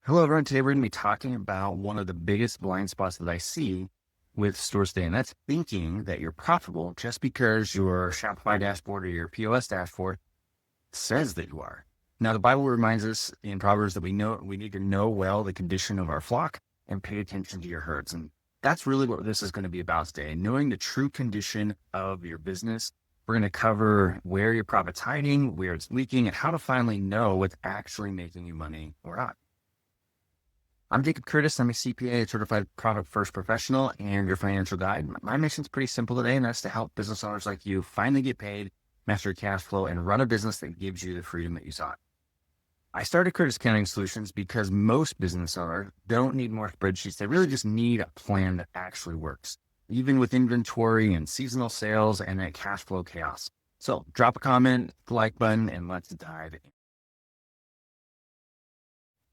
Hello, everyone. Today, we're going to be talking about one of the biggest blind spots that I see with stores today, and that's thinking that you're profitable just because your Shopify dashboard or your POS dashboard says that you are. Now, the Bible reminds us in Proverbs that we need to know well the condition of our flock and pay attention to your herds. And that's really what this is going to be about today, knowing the true condition of your business. We're going to cover where your profit's hiding, where it's leaking, and how to finally know what's actually making you money or not. I'm Jacob Curtis. I'm a CPA, a certified product first professional, and your financial guide. My mission's pretty simple today, and that's to help business owners like you finally get paid, master cash flow, and run a business that gives you the freedom that you sought. I started Curtis Accounting Solutions because most business owners don't need more spreadsheets. They really just need a plan that actually works, even with inventory and seasonal sales and that cash flow chaos. So drop a comment, like button, and let's dive in.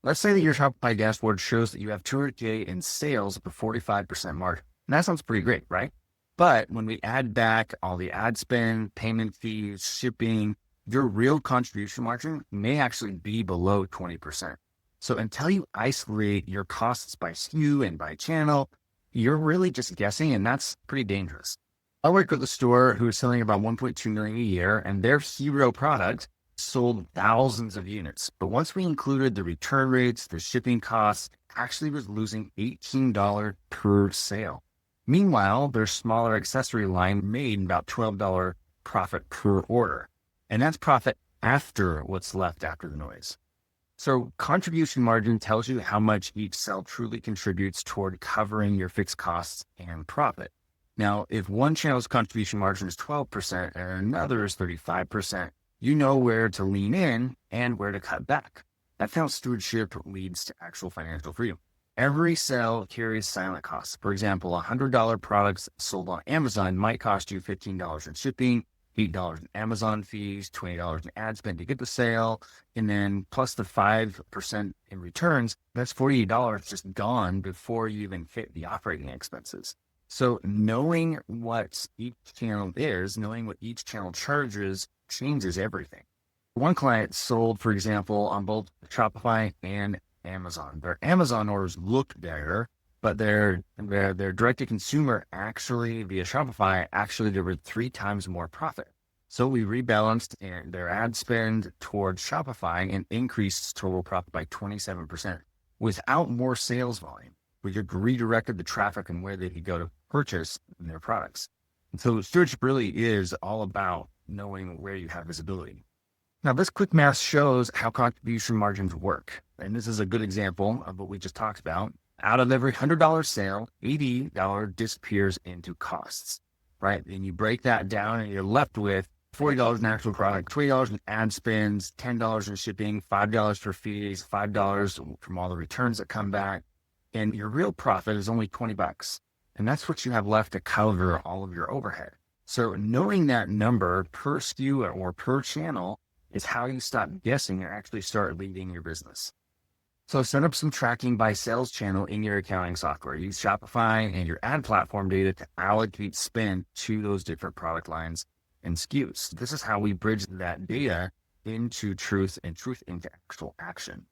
Let's say that your Shopify dashboard shows that you have $200K in sales with a 45% margin. And that sounds pretty great, right? But when we add back all the ad spend, payment fees, shipping, your real contribution margin may actually be below 20%. So until you isolate your costs by SKU and by channel, you're really just guessing, and that's pretty dangerous. I worked with a store who was selling about 1.2 million a year, and their hero product sold thousands of units. But once we included the return rates, the shipping costs, actually was losing $18 per sale. Meanwhile, their smaller accessory line made about $12 profit per order. And that's profit after what's left after the noise. So contribution margin tells you how much each sale truly contributes toward covering your fixed costs and profit. Now, if one channel's contribution margin is 12% and another is 35%, you know where to lean in and where to cut back. That's how stewardship leads to actual financial freedom. Every sale carries silent costs. For example, $100 products sold on Amazon might cost you $15 in shipping, $8 in Amazon fees, $20 in ad spend to get the sale, and then plus the 5% in returns, that's $48 just gone before you even hit the operating expenses. So knowing what each channel is, knowing what each channel charges, changes everything. One client sold, for example, on both Shopify and Amazon. Their Amazon orders looked better, but their direct-to-consumer actually, via Shopify, actually delivered 3 times more profit. So we rebalanced their ad spend towards Shopify and increased total profit by 27% without more sales volume. We could redirected the traffic and where they could go to purchase their products. And so stewardship really is all about knowing where you have visibility. Now, this quick math shows how contribution margins work. And this is a good example of what we just talked about. Out of every $100 sale, $80 disappears into costs, right? And you break that down and you're left with $40 in actual product, $20 in ad spends, $10 in shipping, $5 for fees, $5 from all the returns that come back. And your real profit is only $20. And that's what you have left to cover all of your overhead. So knowing that number per SKU or per channel is how you stop guessing and actually start leading your business. So set up some tracking by sales channel in your accounting software. Use Shopify and your ad platform data to allocate spend to those different product lines and SKUs. This is how we bridge that data into truth and truth into actual action.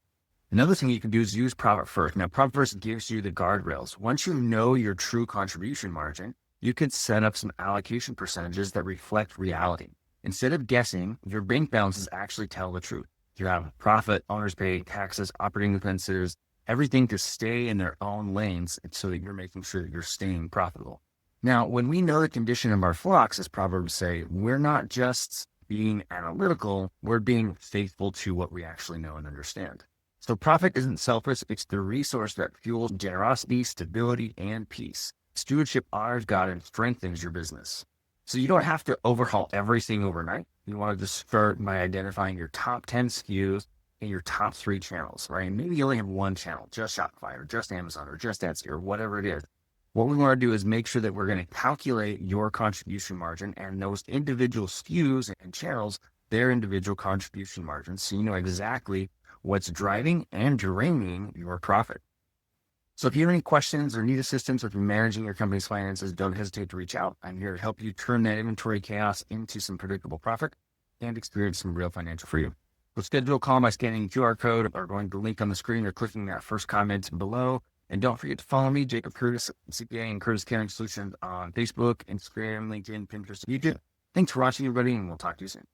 Another thing you can do is use Profit First. Now, Profit First gives you the guardrails. Once you know your true contribution margin, you can set up some allocation percentages that reflect reality. Instead of guessing, your bank balances actually tell the truth. You have profit, owner's pay, taxes, operating expenses, everything to stay in their own lanes so that you're making sure that you're staying profitable. Now, when we know the condition of our flocks, as Proverbs say, we're not just being analytical, we're being faithful to what we actually know and understand. So profit isn't selfish, it's the resource that fuels generosity, stability, and peace. Stewardship honors God and strengthens your business. So you don't have to overhaul everything overnight. You want to just start by identifying your top 10 SKUs and your top 3 channels, right? Maybe you only have one channel, just Shopify or just Amazon or just Etsy or whatever it is. What we want to do is make sure that we're going to calculate your contribution margin and those individual SKUs and channels, their individual contribution margins, so you know exactly what's driving and draining your profit. So if you have any questions or need assistance with managing your company's finances, don't hesitate to reach out. I'm here to help you turn that inventory chaos into some predictable profit and experience some real financial freedom. So schedule a call by scanning QR code or going to the link on the screen or clicking that first comment below. And don't forget to follow me, Jacob Curtis, CPA and Curtis Accounting Solutions on Facebook, Instagram, LinkedIn, Pinterest, YouTube. Thanks for watching, everybody, and we'll talk to you soon.